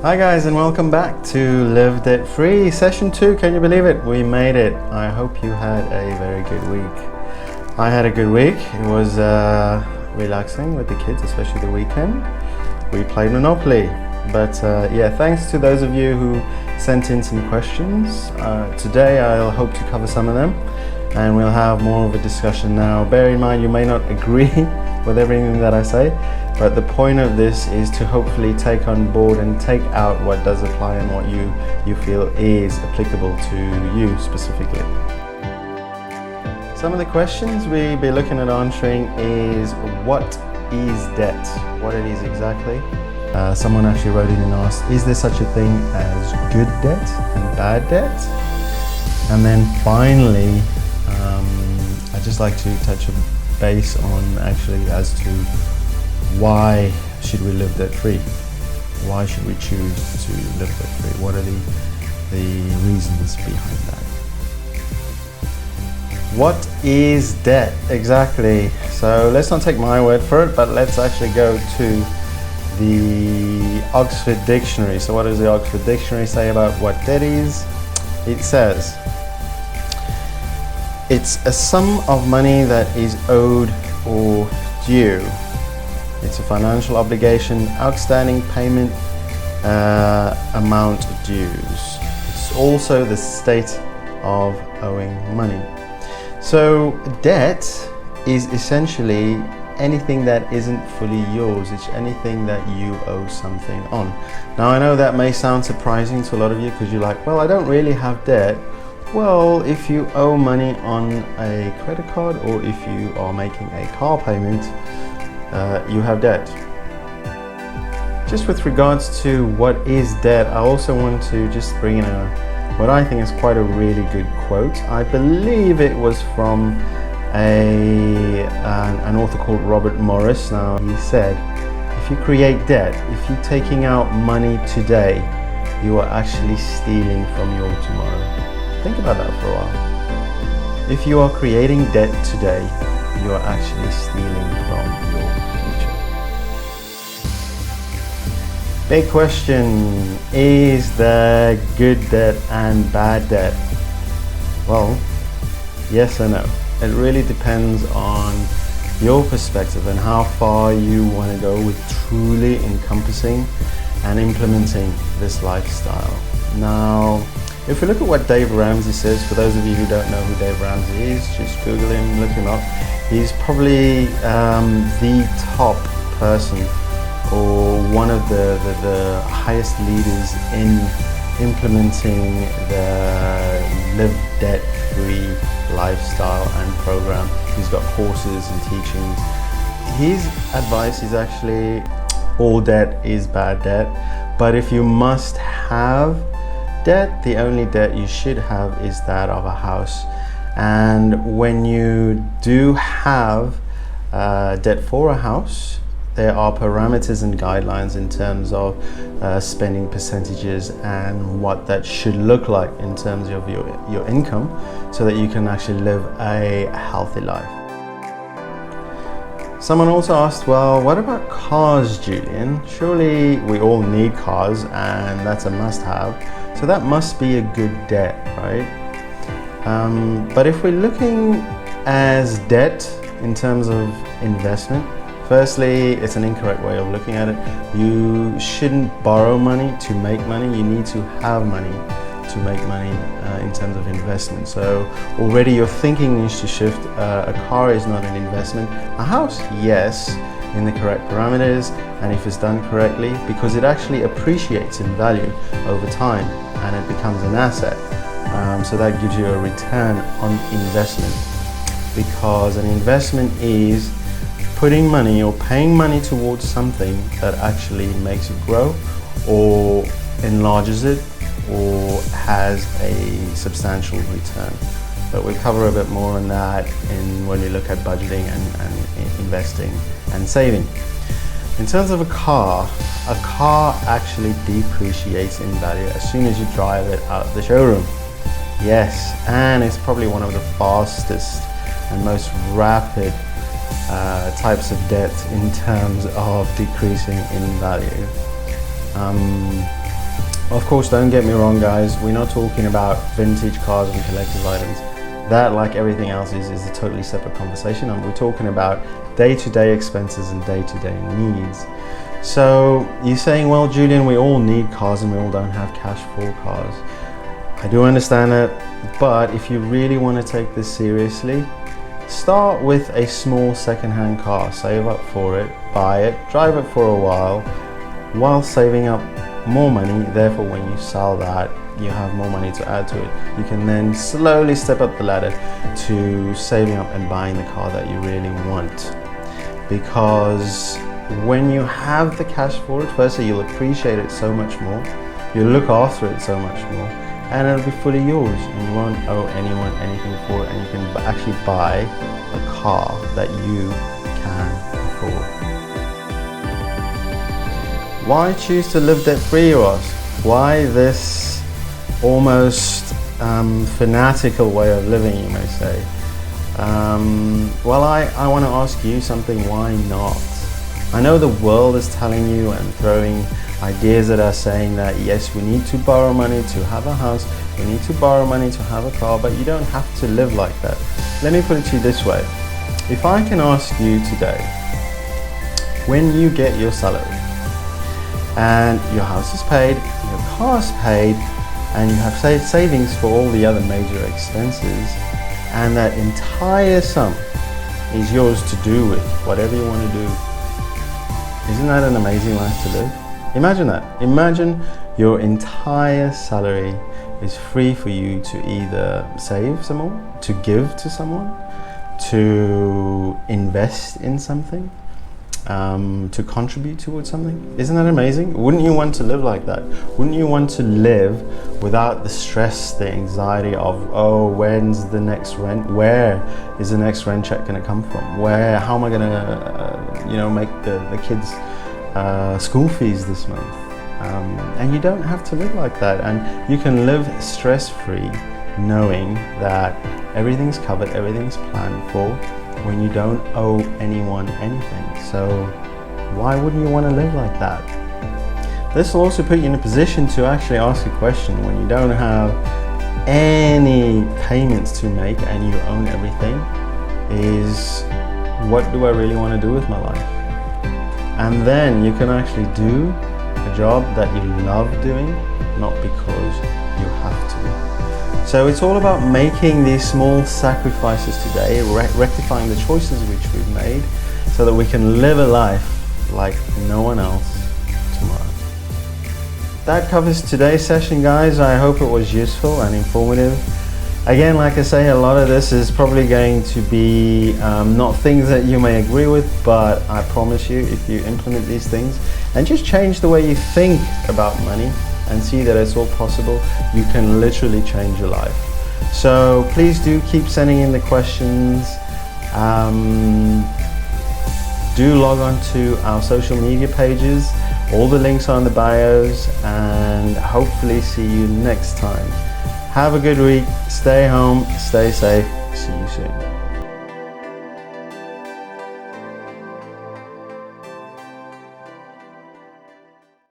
Hi guys, and welcome back to Live Debt Free Session 2. Can you believe it? We made it. I hope you had a very good week. I had a good week. It was relaxing with the kids, especially the weekend. We played Monopoly. But yeah, thanks to those of you who sent in some questions. Today I'll hope to cover some of them and we'll have more of a discussion now. Bear in mind you may not agree with everything that I say, but the point of this is to hopefully take on board and take out what does apply and what you feel is applicable to you specifically. Some of the questions we'll be looking at answering is what is debt? What it is exactly. Someone actually wrote in and asked, is there such a thing as good debt and bad debt? And then finally, I'd just like to touch a base on actually as to why should we live debt free? Why should we choose to live debt free? What are the reasons behind that? What is debt exactly? So let's not take my word for it, but let's actually go to the Oxford Dictionary. So what does the Oxford Dictionary say about what debt is? It says, it's a sum of money that is owed or due. It's a financial obligation, outstanding payment amount dues. It's also the state of owing money. So debt is essentially anything that isn't fully yours. It's anything that you owe something on. Now I know that may sound surprising to a lot of you because you're like, well, I don't really have debt. Well, if you owe money on a credit card or if you are making a car payment, you have debt. Just with regards to what is debt, I also want to just bring in what I think is quite a really good quote. I believe it was from an author called Robert Morris. Now he said, if you create debt, if you're taking out money today, you are actually stealing from your tomorrow. Think about that for a while. If you are creating debt today, you are actually stealing from your future. Big question, is there good debt and bad debt? Well, yes or no. It really depends on your perspective and how far you want to go with truly encompassing and implementing this lifestyle. Now, if we look at what Dave Ramsey says, for those of you who don't know who Dave Ramsey is, just Google him, look him up. He's probably the top person or one of the highest leaders in implementing the Live Debt Free lifestyle and program. He's got courses and teachings. His advice is actually all debt is bad debt, but if you must have debt, the only debt you should have is that of a house. And when you do have debt for a house, there are parameters and guidelines in terms of spending percentages and what that should look like in terms of your income so that you can actually live a healthy life. Someone also asked, well, what about cars, Julian? Surely we all need cars and that's a must-have. So that must be a good debt, right? But if we're looking as debt in terms of investment, firstly, it's an incorrect way of looking at it. You shouldn't borrow money to make money. You need to have money to make money in terms of investment. So already your thinking needs to shift. A car is not an investment. A house, yes, in the correct parameters and if it's done correctly, because it actually appreciates in value over time and it becomes an asset. So that gives you a return on investment, because an investment is putting money or paying money towards something that actually makes it grow or enlarges it or has a substantial return. But we'll cover a bit more on that when we look at budgeting and investing and saving. In terms of a car actually depreciates in value as soon as you drive it out of the showroom. Yes, and it's probably one of the fastest and most rapid types of debt in terms of decreasing in value. Of course, don't get me wrong, guys, we're not talking about vintage cars and collector's items. That, like everything else, is a totally separate conversation, and we're talking about day-to-day expenses and day-to-day needs. So you're saying, well, Julian, we all need cars and we all don't have cash for cars. I do understand that, but if you really want to take this seriously, start with a small second-hand car, save up for it, buy it, drive it for a while saving up more money. Therefore, when you sell that, you have more money to add to it. You can then slowly step up the ladder to saving up and buying the car that you really want. Because when you have the cash for it, firstly, you'll appreciate it so much more, you'll look after it so much more, and it'll be fully yours, and you won't owe anyone anything for it, and you can actually buy a car that you can afford. Why choose to live debt-free, you ask? Why this almost fanatical way of living, you may say? Well, I want to ask you something. Why not? I know the world is telling you and throwing ideas that are saying that yes, we need to borrow money to have a house, we need to borrow money to have a car, but you don't have to live like that. Let me put it to you this way. If I can ask you today, when you get your salary and your house is paid, your car is paid, and you have saved savings for all the other major expenses, and that entire sum is yours to do with whatever you want to do, isn't that an amazing life to live? Imagine that. Imagine your entire salary is free for you to either save some more, to give to someone, to invest in something, to contribute towards something. Isn't that amazing? Wouldn't you want to live like that? Wouldn't you want to live without the stress, the anxiety of, oh, when's the next rent? Where is the next rent check going to come from? How am I going to, make the kids' school fees this month? And you don't have to live like that, and you can live stress-free, knowing that everything's covered, everything's planned for, when you don't owe anyone anything. So why wouldn't you want to live like that? This will also put you in a position to actually ask a question when you don't have any payments to make and you own everything, is what do I really want to do with my life? And then you can actually do a job that you love doing, not because you have to. So it's all about making these small sacrifices today, rectifying the choices which we've made, so that we can live a life like no one else tomorrow. That covers today's session, guys. I hope it was useful and informative. Again, like I say, a lot of this is probably going to be not things that you may agree with, but I promise you, if you implement these things and just change the way you think about money and see that it's all possible, you can literally change your life. So please do keep sending in the questions. Do log on to our social media pages. All the links are in the bios, and hopefully see you next time. Have a good week. Stay home, stay safe. See you soon.